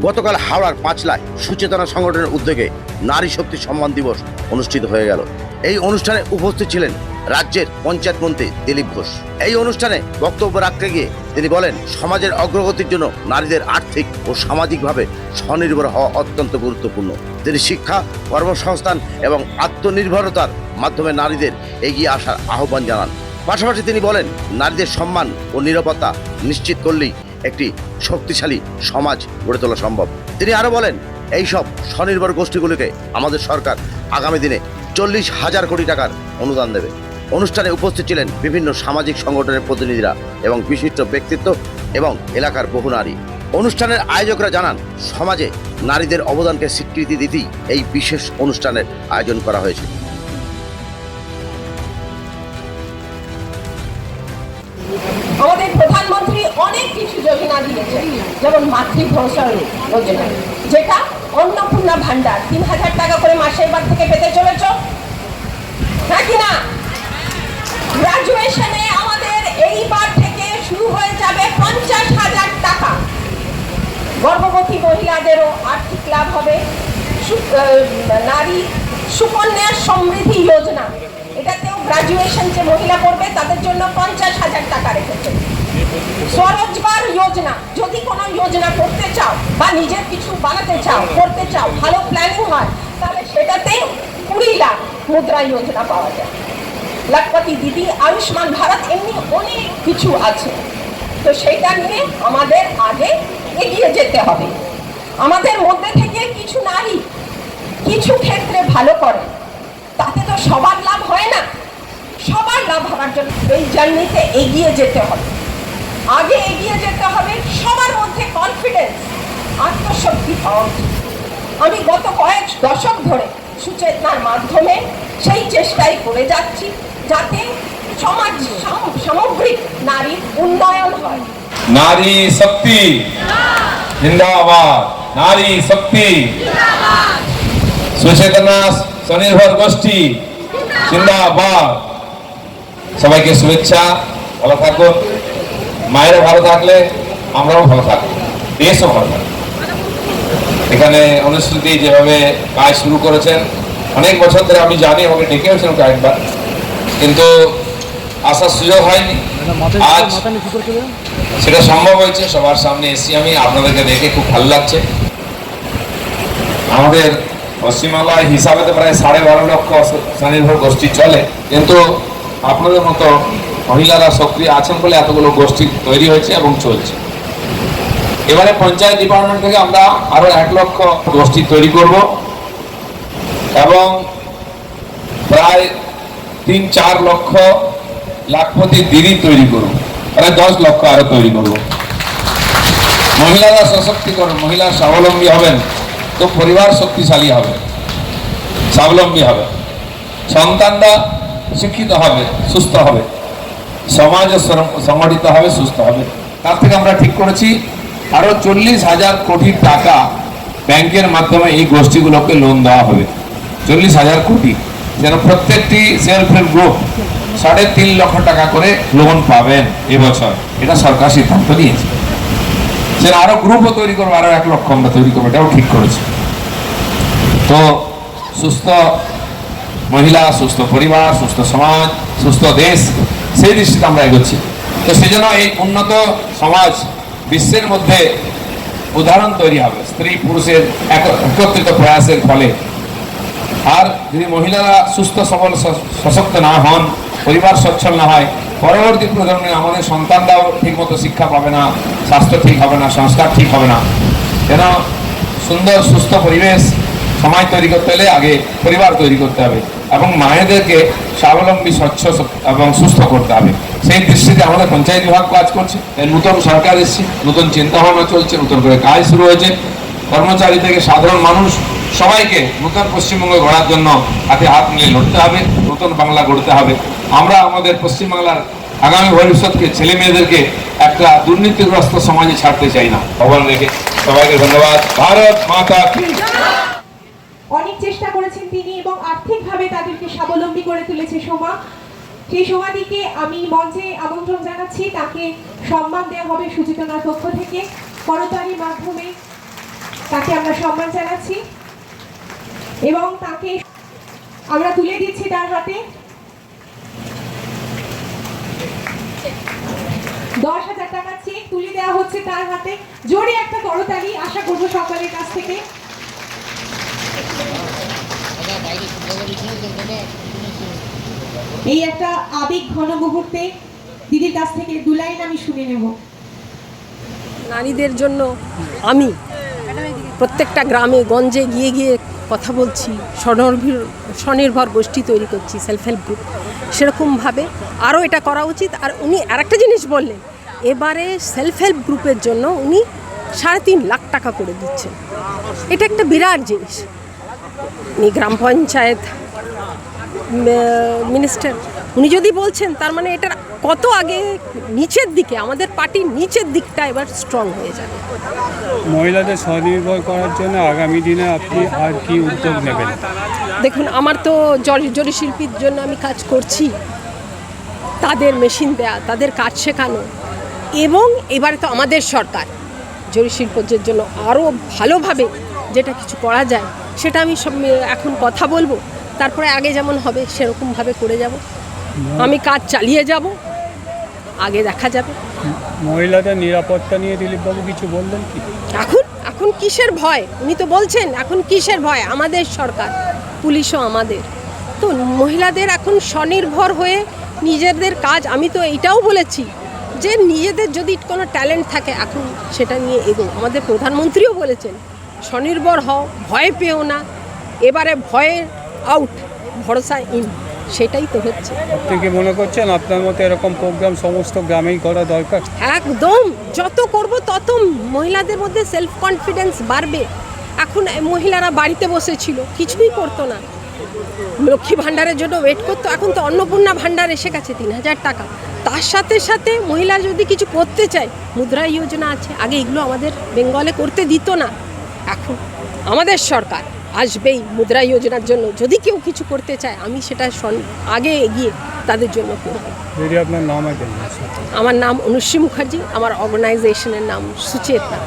গতকাল হাওড়ার পাঁচলায় সুচেতনা সংগঠনের উদ্যোগে নারী শক্তি সম্মান দিবস অনুষ্ঠিত হয়ে গেল। এই অনুষ্ঠানে উপস্থিত ছিলেন রাজ্যের পঞ্চায়েত মন্ত্রী দিলীপ ঘোষ। এই অনুষ্ঠানে বক্তব্য রাখতে গিয়ে তিনি বলেন, সমাজের অগ্রগতির জন্য নারীদের আর্থিক ও সামাজিকভাবে স্বনির্ভর হওয়া অত্যন্ত গুরুত্বপূর্ণ। তিনি শিক্ষা, কর্মসংস্থান এবং আত্মনির্ভরতার মাধ্যমে নারীদের এগিয়ে আসার আহ্বান জানান। পাশাপাশি তিনি বলেন, নারীদের সম্মান ও নিরাপত্তা নিশ্চিত করলেই একটি শক্তিশালী সমাজ গড়ে তোলা সম্ভব। তিনি আরও বলেন, এইসব স্বনির্ভর গোষ্ঠীগুলিকে আমাদের সরকার আগামী দিনে 40,000 কোটি টাকার অনুদান দেবে। অনুষ্ঠানে উপস্থিত ছিলেন বিভিন্ন সামাজিক সংগঠনের প্রতিনিধিরা এবং বিশিষ্ট ব্যক্তিত্ব এবং এলাকার বহু নারী। অনুষ্ঠানের আয়োজকরা জানান, সমাজে নারীদের অবদানকে স্বীকৃতি দিতেই এই বিশেষ অনুষ্ঠানের আয়োজন করা হয়েছে। আমাদের প্রধানমন্ত্রী অনেক কিছু যোজনা দিয়েছেন, যেমন মাতৃভাষা যোজনা, যেটা অন্নপূর্ণা ভান্ডার 3,000 টাকা করে মাসে এবার থেকে পেতে চলেছ নাকি না? গ্রাজুয়েশনে আমাদের এইবার থেকে শুরু হয়ে যাবে 50,000 টাকা। গর্ভবতী মহিলাদেরও আর্থিক লাভ হবে। নারী সুকন্যা সমৃদ্ধি যোজনা, এটাতেও গ্রাজুয়েশন যে মহিলা পড়বে তাদের জন্য 50,000 টাকা রেখেছে। স্বরোজগার যোজনা, যদি কোনো যোজনা করতে চাও বা নিজের কিছু বানাতে চাও, করতে চাও, ভালো প্ল্যানিং হয়, তাহলে সেটাতে 20 লাখ মুদ্রা যোজনা পাওয়া যায়। লাখপতি দিদি, আয়ুষ্মান ভারত, এমনি অনেক কিছু আছে। তো সেটা নিয়ে আমাদের আগে এগিয়ে যেতে হবে। আমাদের মধ্যে থেকে কিছু নারী কিছু ক্ষেত্রে ভালো করে, তাতে তো সবার লাভ হয় না। সবার লাভ হওয়ার জন্য এই জার্নিতে এগিয়ে যেতে হবে। আগে এগিয়ে যেতে হবে, সবার মধ্যে কনফিডেন্স, আত্মশক্তি পাওয়া উচিত। আমি গত কয়েক দশক ধরে সুচেতনার মাধ্যমে সেই চেষ্টাই করে যাচ্ছি, যাতে সমাজ সামগ্রিক নারীর উন্নয়ন হয়। নারী শক্তি জিন্দাবাদ, নারী শক্তি, সুচেতনা স্বনির্ভর গোষ্ঠী জিন্দাবাদ। সবাইকে শুভেচ্ছা, ভালো থাকুন। মায়েরা ভালো থাকলে আমরাও ভালো থাকবো, দেশও ভালো থাকবে। এখানে অনুষ্ঠিত যেভাবে কাজ শুরু করেছেন, অনেক বছর ধরে আমি জানি, আমাকে ডেকেওছেন কয়েকবার, কিন্তু আসার সুযোগ হয়নি। আজ সেটা সম্ভব হয়েছে, সবার সামনে এসেছি আমি, আপনাদেরকে দেখে খুব ভালো লাগছে। আমাদের পশ্চিমবাংলায় হিসাবে তো প্রায় 12.5 লক্ষ স্বনির্ভর গোষ্ঠী চলে, কিন্তু আপনাদের মতো মহিলারা সক্রিয় আছেন বলে এতগুলো গোষ্ঠী তৈরি হয়েছে এবং চলছে। এবারে পঞ্চায়েত ডিপার্টমেন্ট থেকে আমরা আরো 1 লক্ষ গোষ্ঠী তৈরি করব এবং প্রায় 3-4 লক্ষ লাখপতি দিদি তৈরি করব, প্রায় 10 লক্ষ আরো তৈরি করব। মহিলারা সশক্তিকরণ, মহিলা স্বাবলম্বী হবেন তো পরিবার শক্তিশালী হবে, স্বাবলম্বী হবে, সন্তানরা শিক্ষিত হবে, সুস্থ হবে, সমাজ সংগঠিত হবে, সুস্থ হবে। তার থেকে আমরা ঠিক করেছি আরো 40,000 কোটি টাকা ব্যাংকের মাধ্যমে এই গোষ্ঠীগুলোকে লোন দেওয়া হবে। 40,000 কোটি, যেন প্রত্যেকটি সেলফ হেল্প গ্রুপ 3.5 লক্ষ টাকা করে লোন পাবেন এবছর। এটা সরকার সিদ্ধান্ত নিয়েছে। সেটা আরো গ্রুপও তৈরি করবো, আরো 1 লক্ষ আমরা তৈরি করবো, এটাও ঠিক করেছি। তো সুস্থ মহিলা, সুস্থ পরিবার, সুস্থ সমাজ, সুস্থ দেশ, সেই দৃষ্টিতে আমরা এগোচ্ছি। তো সেই জন্য এই উন্নত সমাজ বিশ্বের মধ্যে উদাহরণ তৈরি হবে স্ত্রী পুরুষের একত্রিত প্রয়াসের ফলে। আর যদি মহিলারা সুস্থ সবল সশক্ত না হন, পরিবার সচ্ছল না হয়, পরবর্তী প্রজন্মে আমাদের সন্তানরাও ঠিকমতো শিক্ষা পাবে না, স্বাস্থ্য ঠিক হবে না, সংস্কার ঠিক হবে না। যেন সুন্দর সুস্থ পরিবেশ সমাজ তৈরি করতে হলে আগে পরিবার তৈরি করতে হবে এবং মায়েদেরকে স্বাবলম্বী, স্বচ্ছ এবং সুস্থ করতে হবে। সেই দৃষ্টিতে আমাদের পঞ্চায়েত বিভাগ কাজ করছে। নতুন সরকার এসেছে, নতুন চিন্তাভাবনা চলছে, নতুন করে কাজ শুরু হয়েছে। কর্মচারী থেকে সাধারণ মানুষ সবাইকে নতুন পশ্চিমবঙ্গ গড়ার জন্য হাতে হাত মিলিয়ে লড়তে হবে, নতুন বাংলা গড়তে হবে। আমরা আমাদের পশ্চিমবাংলার আগামী ভবিষ্যৎকে, ছেলে মেয়েদেরকে একটা দুর্নীতিগ্রস্ত সমাজে ছাড়তে চাই না। ভগবান রেখে সবাইকে ধন্যবাদ। ভারত মাতা কি। অনেক চেষ্টা করেছেন তিনি এবং আর্থিকভাবে তাদেরকে স্বাবলম্বী করে তুলেছে সোমা। সেই সোমাদিকে আমি মঞ্চে আমন্ত্রণ জানাচ্ছি, তাকে সম্মান দেওয়া হবে সুচেতনার পক্ষ থেকে করতালির মাধ্যমে। তাকে আমরা সম্মান জানাচ্ছি এবং তাকে আমরা তুলে দিচ্ছি তার হাতে 10,000 টাকা চেক তুলে দেওয়া হচ্ছে তার হাতে। জোরে একটা করতালি আশা করবো সকলের কাছ থেকে। এই একটা আবেগ ঘন মুহূর্তে দিদির কাছ থেকে 2 লাইন আমি শুনে নেব। নারীদের জন্য আমি প্রত্যেকটা গ্রামে গঞ্জে গিয়ে গিয়ে কথা বলছি, স্বনির্ভর গোষ্ঠী তৈরি করছি, সেলফ হেল্প গ্রুপ। সেরকমভাবে আরও এটা করা উচিত। আর উনি আরেকটা জিনিস বললেন, এবারে সেলফ হেল্প গ্রুপের জন্য উনি 3.5 লাখ টাকা করে দিচ্ছেন। এটা একটা বিরাট জিনিস। উনি গ্রাম পঞ্চায়েত মিনিস্টার, উনি যদি বলছেন তার মানে এটার কত আগে নিচের দিকে, আমাদের পার্টির নিচের দিকটা এবার স্ট্রং হয়ে যাবে। মহিলাদের স্বনির্ভর করার জন্য আগামী দিনে আপনি আর কি উদ্যোগ নেবেন? দেখুন, আমার তো জরিশিল্পীর জন্য আমি কাজ করছি, তাদের মেশিন দেয়া, তাদের কাজ শেখানো, এবং এবারে তো আমাদের সরকার জরিশিল্পের জন্য আরও ভালোভাবে যেটা কিছু করা যায় সেটা আমি সব এখন কথা বলবো, তারপরে আগে যেমন হবে সেরকমভাবে করে যাব। আমি কাজ চালিয়ে যাব, আগে দেখা যাবে। মহিলাদের নিরাপত্তা নিয়ে দিলীপবাবু কিছু বললেন কি? এখন কিসের ভয়? উনি তো বলছেন এখন কিসের ভয়, আমাদের সরকার, পুলিশও আমাদের। তো মহিলাদের এখন স্বনির্ভর হয়ে নিজেদের কাজ, আমি তো এইটাও বলেছি যে নিজেদের যদি কোনো ট্যালেন্ট থাকে এখন সেটা নিয়ে এগো। আমাদের প্রধানমন্ত্রীও বলেছেন স্বনির্ভর হও, ভয় পেও না। এবারে ভয়ের আউট, ভরসা ইন, সেটাই তো হচ্ছে। আপনি কি মনে করছেন আপনার মতো এরকম প্রোগ্রাম সমস্ত গ্রামেই করা দরকার? একদম, যত করব তত মহিলাদের মধ্যে সেলফ কনফিডেন্স বাড়বে। এখন মহিলারা বাড়িতে বসেছিল, কিছুই করতো না, লক্ষ্মী ভাণ্ডারের জন্য ওয়েট করতো। এখন তো অন্নপূর্ণা ভাণ্ডার এসে গেছে 3,000 টাকা। তার সাথে সাথে মহিলা যদি কিছু করতে চায়, মুদ্রা যোজনা আছে। আগে এগুলো আমাদের বেঙ্গলে করতে দিত না। এখন আমাদের সরকার আসবেই মুদ্রা যোজনার জন্য। যদি কেউ কিছু করতে চায় আমি সেটা আগে এগিয়ে তাদের জন্য করব। যদি আপনার নাম আছে? আমার নাম অনুশ্রী মুখার্জি, আমার অর্গানাইজেশনের নাম সুচেতা।